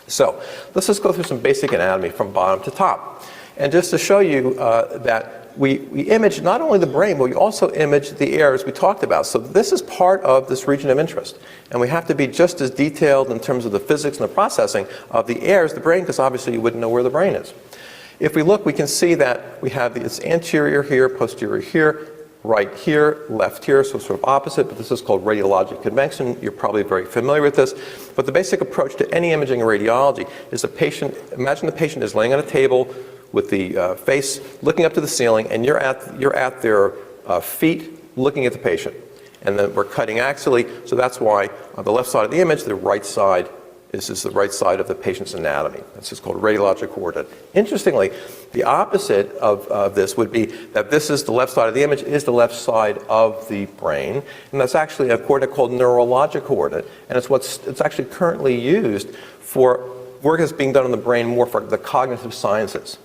So let's just go through some basic anatomy from bottom to top. And just to show you that we image not only the brain, but we also image the air as we talked about. So this is part of this region of interest. And we have to be just as detailed in terms of the physics and the processing of the air as the brain, because obviously you wouldn't know where the brain is. If we look, we can see that we have this anterior here, posterior here, right here, left here, so sort of opposite, but this is called radiologic convention. You're probably very familiar with this. But the basic approach to any imaging in radiology is the patient, imagine the patient is laying on a table with the face looking up to the ceiling, and you're at their feet looking at the patient. And then we're cutting axially, so that's why on the left side of the image, the right side is the right side of the patient's anatomy. This is called Radiologic Quartet. Interestingly, the opposite of this would be that this is the left side of the image, is the left side of the brain, and that's actually a quartet called Neurologic Quartet, and it's actually currently used for work that's being done on the brain more for the cognitive sciences.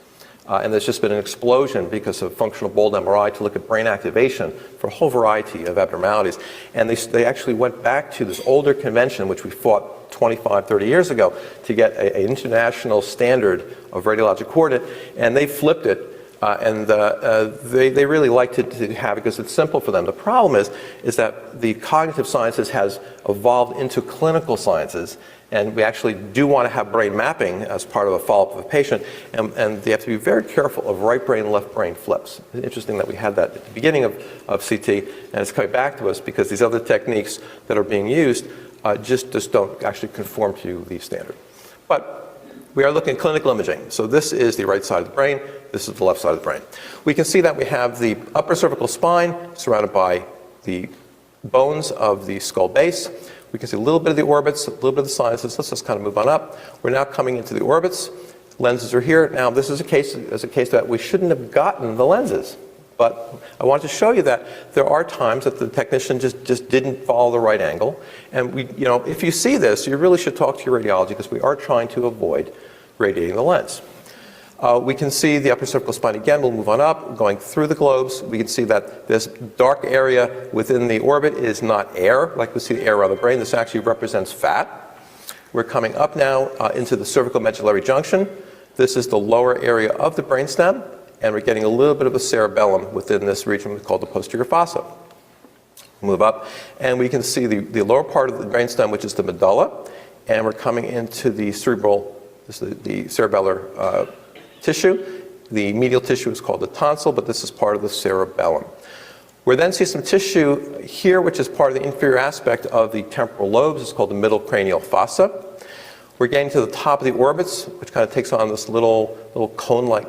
And there's just been an explosion because of functional bold MRI to look at brain activation for a whole variety of abnormalities. And they actually went back to this older convention, which we fought 25, 30 years ago, to get an international standard of radiologic quartet, and they flipped it. They really liked to have it because it's simple for them. The problem is that the cognitive sciences has evolved into clinical sciences, and we actually do want to have brain mapping as part of a follow-up of a patient, and they have to be very careful of right brain, left brain flips. It's interesting that we had that at the beginning of CT, and it's coming back to us because these other techniques that are being used just don't actually conform to the standard. But we are looking at clinical imaging. So this is the right side of the brain, this is the left side of the brain. We can see that we have the upper cervical spine surrounded by the bones of the skull base. We can see a little bit of the orbits, a little bit of the sinuses. Let's just kind of move on up. We're now coming into the orbits. Lenses are here. Now this is a case that we shouldn't have gotten the lenses. But I want to show you that there are times that the technician just didn't follow the right angle. And if you see this, you really should talk to your radiology because we are trying to avoid radiating the lens. We can see the upper cervical spine again. We'll move on up, going through the globes. We can see that this dark area within the orbit is not air, like we see the air around the brain. This actually represents fat. We're coming up now into the cervical medullary junction. This is the lower area of the brainstem, and we're getting a little bit of a cerebellum within this region called the posterior fossa. Move up, and we can see the lower part of the brainstem, which is the medulla, and we're coming into the cerebral, this is the cerebellar tissue. The medial tissue is called the tonsil, but this is part of the cerebellum. We then see some tissue here, which is part of the inferior aspect of the temporal lobes. It's called the middle cranial fossa. We're getting to the top of the orbits, which kind of takes on this little cone-like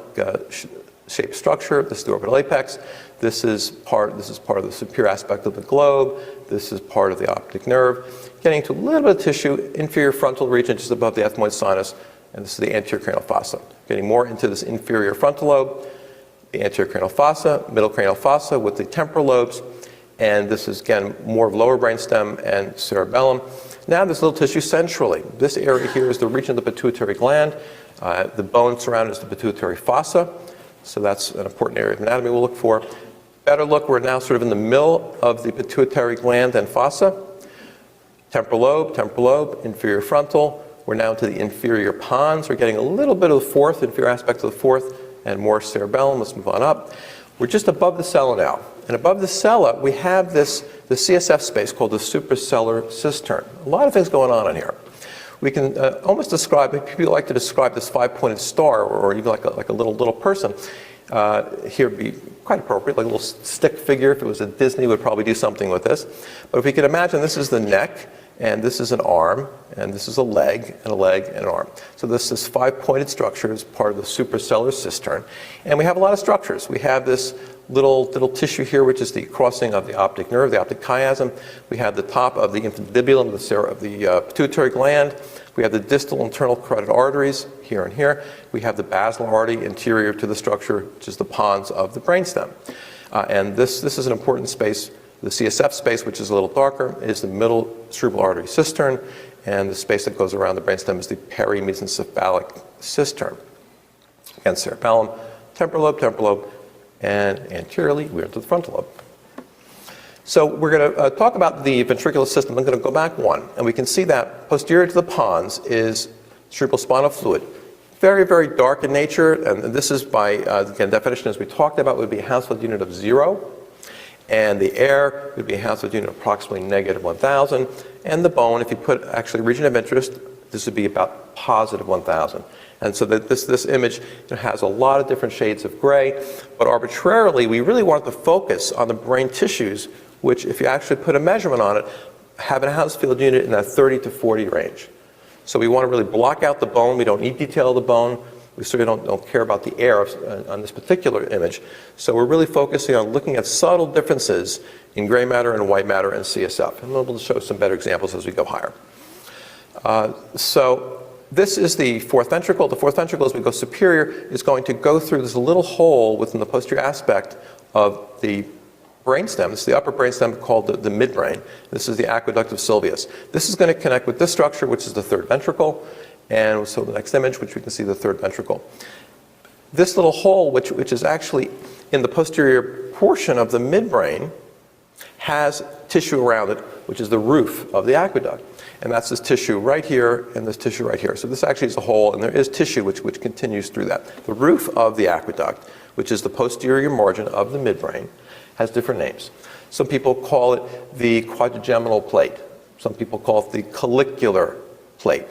shaped structure. This is the orbital apex. This is part of the superior aspect of the globe. This is part of the optic nerve. Getting to a little bit of tissue, inferior frontal region, just above the ethmoid sinus. And this is the anterior cranial fossa. Getting more into this inferior frontal lobe, the anterior cranial fossa, middle cranial fossa with the temporal lobes, and this is again more of lower brainstem and cerebellum. Now this little tissue centrally. This area here is the region of the pituitary gland. The bone surrounding is the pituitary fossa, so that's an important area of anatomy we'll look for. Better look, we're now sort of in the middle of the pituitary gland and fossa. Temporal lobe, inferior frontal. We're now to the inferior pons. We're getting a little bit of the fourth, inferior aspect of the fourth, and more cerebellum. Let's move on up. We're just above the cella now. And above the cella, we have the CSF space called the suprasellar cistern. A lot of things going on in here. We can almost describe, people like to describe this five-pointed star, or even like a little person. Here would be quite appropriate, like a little stick figure. If it was at Disney, would probably do something with this. But if we could imagine, this is the neck, and this is an arm, and this is a leg, and an arm. So this is five-pointed structure as part of the suprasellar cistern. And we have a lot of structures. We have this little tissue here, which is the crossing of the optic nerve, the optic chiasm. We have the top of the infundibulum of the pituitary gland. We have the distal internal carotid arteries here and here. We have the basal artery interior to the structure, which is the pons of the brainstem. And this is an important space. The CSF space, which is a little darker, is the middle cerebral artery cistern, and the space that goes around the brainstem is the perimesencephalic cistern. Again, cerebellum, temporal lobe, and anteriorly, we're into the frontal lobe. So we're going to talk about the ventricular system. I'm going to go back one, and we can see that posterior to the pons is cerebrospinal fluid. Very, very dark in nature, and this is by, again, definition as we talked about, would be a Hounsfield unit of 0. And the air would be a Hounsfield unit of approximately negative 1,000. And the bone, if you put actually region of interest, this would be about positive 1,000. And so that this image has a lot of different shades of gray, but arbitrarily, we really want to focus on the brain tissues, which if you actually put a measurement on it, have a Hounsfield unit in that 30 to 40 range. So we want to really block out the bone. We don't need detail of the bone. We certainly don't care about the air on this particular image. So we're really focusing on looking at subtle differences in gray matter and white matter and CSF. And we'll show some better examples as we go higher. So this is the fourth ventricle. The fourth ventricle, as we go superior, is going to go through this little hole within the posterior aspect of the brainstem. This is the upper brainstem called the midbrain. This is the aqueduct of Sylvius. This is going to connect with this structure, which is the third ventricle. And so the next image, which we can see the third ventricle. This little hole, which is actually in the posterior portion of the midbrain, has tissue around it, which is the roof of the aqueduct. And that's this tissue right here and this tissue right here. So this actually is a hole, and there is tissue which continues through that. The roof of the aqueduct, which is the posterior margin of the midbrain, has different names. Some people call it the quadrigeminal plate. Some people call it the collicular plate.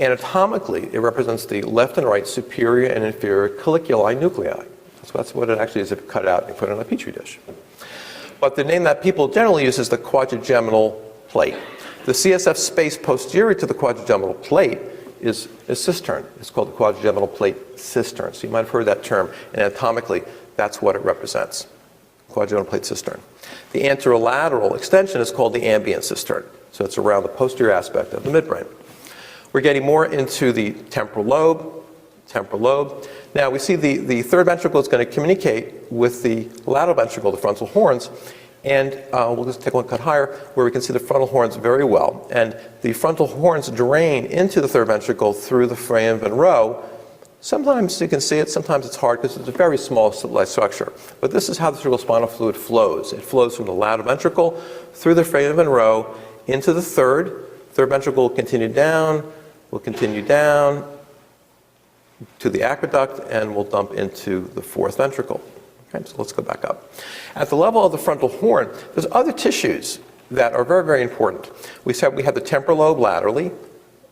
Anatomically, it represents the left and right superior and inferior colliculi nuclei. So that's what it actually is if you cut it out and put it on a petri dish. But the name that people generally use is the quadrigeminal plate. The CSF space posterior to the quadrigeminal plate is cistern. It's called the quadrigeminal plate cistern. So you might have heard that term. And anatomically, that's what it represents. Quadrigeminal plate cistern. The anterolateral extension is called the Ambience Cistern. So it's around the posterior aspect of the midbrain. We're getting more into the temporal lobe. Now we see the third ventricle is going to communicate with the lateral ventricle, the frontal horns. And we'll just take one cut higher where we can see the frontal horns very well. And the frontal horns drain into the third ventricle through the foramen Monroe. Sometimes you can see it, sometimes it's hard because it's a very small structure. But this is how the cerebrospinal fluid flows. It flows from the lateral ventricle through the foramen Monroe into the third. Third ventricle will continue down to the aqueduct, and will dump into the fourth ventricle. Okay, so let's go back up. At the level of the frontal horn, there's other tissues that are very, very important. We have the temporal lobe laterally,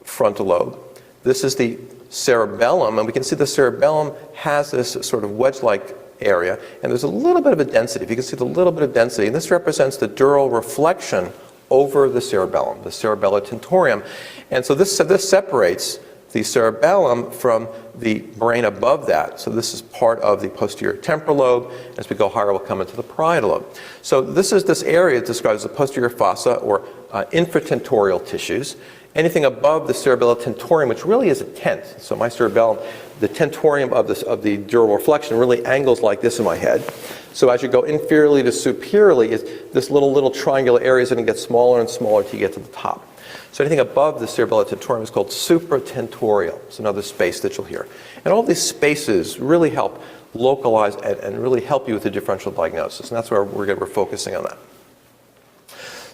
frontal lobe. This is the cerebellum, and we can see the cerebellum has this sort of wedge-like area, and there's a little bit of a density. If you can see the little bit of density, and this represents the dural reflection over the cerebellum, the cerebellar tentorium. And so this separates the cerebellum from the brain above that. So this is part of the posterior temporal lobe. As we go higher, we'll come into the parietal lobe. So this area described as the posterior fossa, or infratentorial tissues. Anything above the cerebellar tentorium, which really is a tent. So my cerebellum, the tentorium of the dural reflection really angles like this in my head. So as you go inferiorly to superiorly, this little triangular area is going to get smaller and smaller until you get to the top. So anything above the cerebellar tentorium is called supratentorial. It's another space that you'll hear. And all these spaces really help localize and really help you with the differential diagnosis. And that's where we're focusing on that.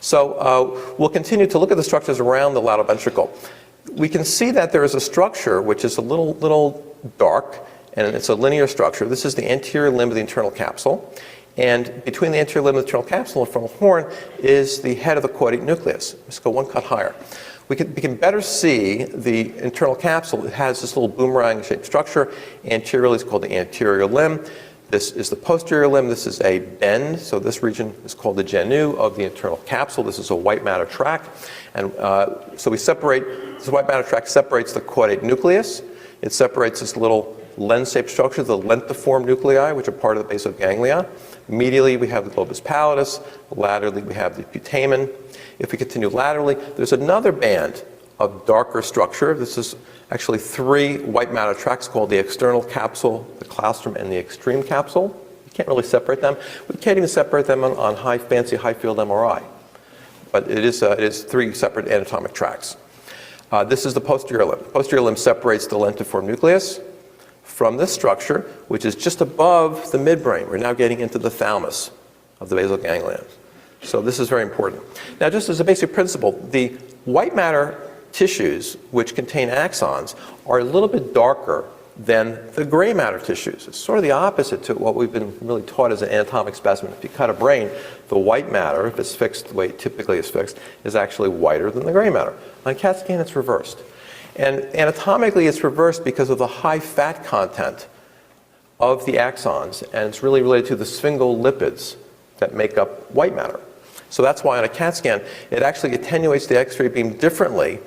So we'll continue to look at the structures around the lateral ventricle. We can see that there is a structure which is a little dark, and it's a linear structure. This is the anterior limb of the internal capsule. And between the anterior limb of the internal capsule and the frontal horn is the head of the caudate nucleus. Let's go one cut higher. We can better see the internal capsule. It has this little boomerang-shaped structure. Anteriorly, it's called the anterior limb. This is the posterior limb. This is a bend. So this region is called the genu of the internal capsule. This is a white matter tract. And so this white matter tract separates the caudate nucleus. It separates this little lens-shaped structure, the lentiform nuclei, which are part of the basal ganglia. Medially, we have the globus pallidus. Laterally, we have the putamen. If we continue laterally, there's another band of darker structure. This is actually three white matter tracts called the external capsule, the claustrum, and the extreme capsule. You can't really separate them. We can't even separate them on fancy high-field MRI. But it is three separate anatomic tracts. This is the posterior limb. The posterior limb separates the lentiform nucleus from this structure, which is just above the midbrain. We're now getting into the thalamus of the basal ganglia. So this is very important. Now, just as a basic principle, the white matter tissues, which contain axons, are a little bit darker than the gray matter tissues. It's sort of the opposite to what we've been really taught as an anatomic specimen. If you cut a brain, the white matter, if it's fixed the way it typically is fixed, is actually whiter than the gray matter. On CAT scan, it's reversed. And anatomically, it's reversed because of the high fat content of the axons, and it's really related to the sphingolipids that make up white matter. So that's why on a CAT scan, it actually attenuates the X-ray beam differently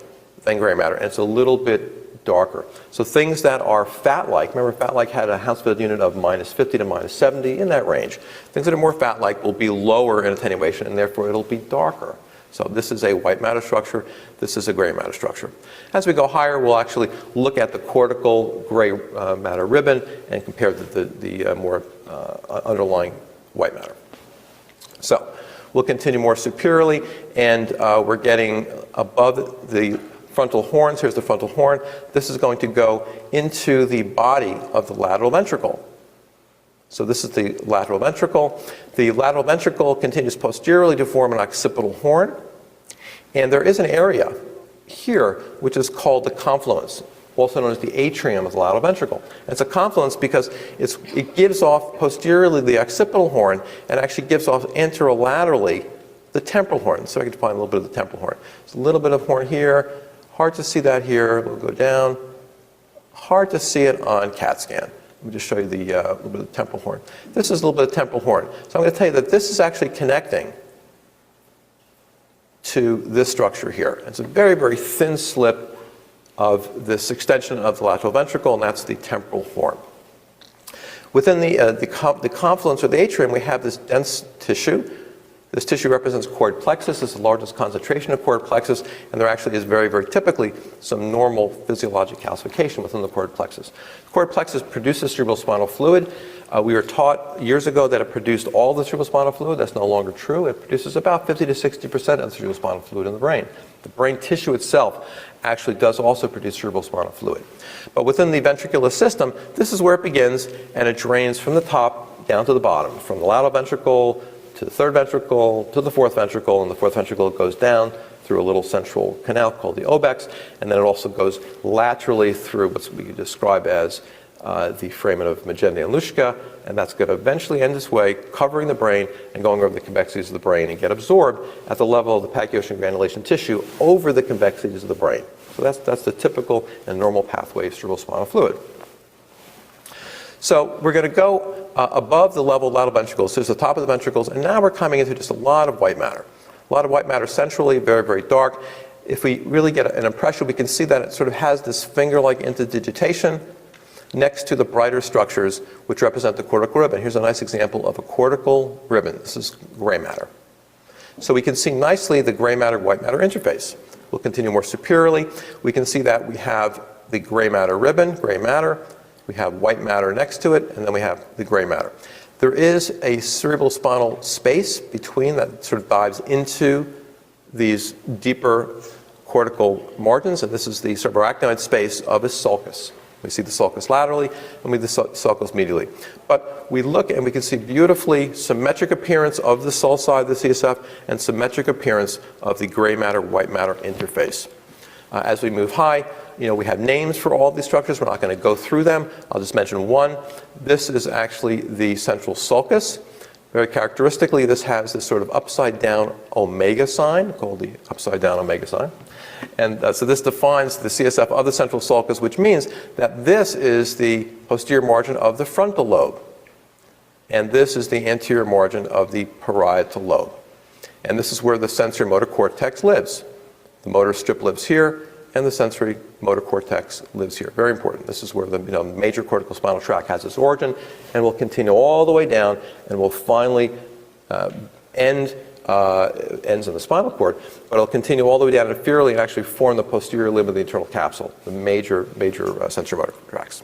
than gray matter, and it's a little bit darker. So things that are fat-like, remember fat-like had a Hounsfield unit of -50 to -70, in that range. Things that are more fat-like will be lower in attenuation, and therefore it'll be darker. So this is a white matter structure, this is a gray matter structure. As we go higher, we'll actually look at the cortical gray matter ribbon and compare the more underlying white matter. So we'll continue more superiorly, and we're getting above the frontal horns. Here's the frontal horn. This is going to go into the body of the lateral ventricle. So this is the lateral ventricle. The lateral ventricle continues posteriorly to form an occipital horn. And there is an area here which is called the confluence, also known as the atrium of the lateral ventricle. And it's a confluence because it gives off posteriorly the occipital horn and actually gives off anterolaterally the temporal horn. So I can define a little bit of the temporal horn. There's a little bit of horn here. Hard to see that here. We'll go down. Hard to see it on CAT scan. Let me just show you the little bit of the temporal horn. This is a little bit of temporal horn. So I'm going to tell you that this is actually connecting to this structure here. It's a very, very thin slip of this extension of the lateral ventricle, and that's the temporal horn. Within the confluence or the atrium, we have this dense tissue. This tissue represents cord plexus. This is the largest concentration of cord plexus, and there actually is very, very typically some normal physiologic calcification within the cord plexus. The cord plexus produces cerebrospinal fluid. We were taught years ago that it produced all the cerebrospinal fluid. That's no longer true. It produces about 50 to 60% of the cerebrospinal fluid in the brain. The brain tissue itself actually does also produce cerebrospinal fluid. But within the ventricular system, this is where it begins, and it drains from the top down to the bottom, from the lateral ventricle to the third ventricle, to the fourth ventricle, and the fourth ventricle goes down through a little central canal called the obex, and then it also goes laterally through what we describe as the foramen of Magenta and Luschka, and that's going to eventually end its way, covering the brain and going over the convexities of the brain and get absorbed at the level of the pancreatic granulation tissue over the convexities of the brain. So that's the typical and normal pathway of cerebrospinal fluid. So we're going to go above the level of lateral ventricles, so it's the top of the ventricles, and now we're coming into just a lot of white matter. A lot of white matter centrally, very, very dark. If we really get an impression, we can see that it sort of has this finger-like interdigitation next to the brighter structures which represent the cortical ribbon. Here's a nice example of a cortical ribbon. This is gray matter. So we can see nicely the gray matter-white matter interface. We'll continue more superiorly. We can see that we have the gray matter ribbon, gray matter. We have white matter next to it, and then we have the gray matter. There is a cerebrospinal space between that sort of dives into these deeper cortical margins, and this is the subarachnoid space of a sulcus. We see the sulcus laterally, and we see the sulcus medially. But we look and we can see beautifully symmetric appearance of the sulci of the CSF and symmetric appearance of the gray matter, white matter interface. As we move high, we have names for all these structures. We're not going to go through them. I'll just mention one. This is actually the central sulcus. Very characteristically, this has this sort of upside down omega sign, called the upside down omega sign. And so this defines the CSF of the central sulcus, which means that this is the posterior margin of the frontal lobe. And this is the anterior margin of the parietal lobe. And this is where the sensory motor cortex lives. The motor strip lives here, and the sensory motor cortex lives here. Very important. This is where the major cortical spinal tract has its origin, and will continue all the way down, and will finally ends in the spinal cord, but it'll continue all the way down inferiorly and actually form the posterior limb of the internal capsule, the major sensory motor tracts.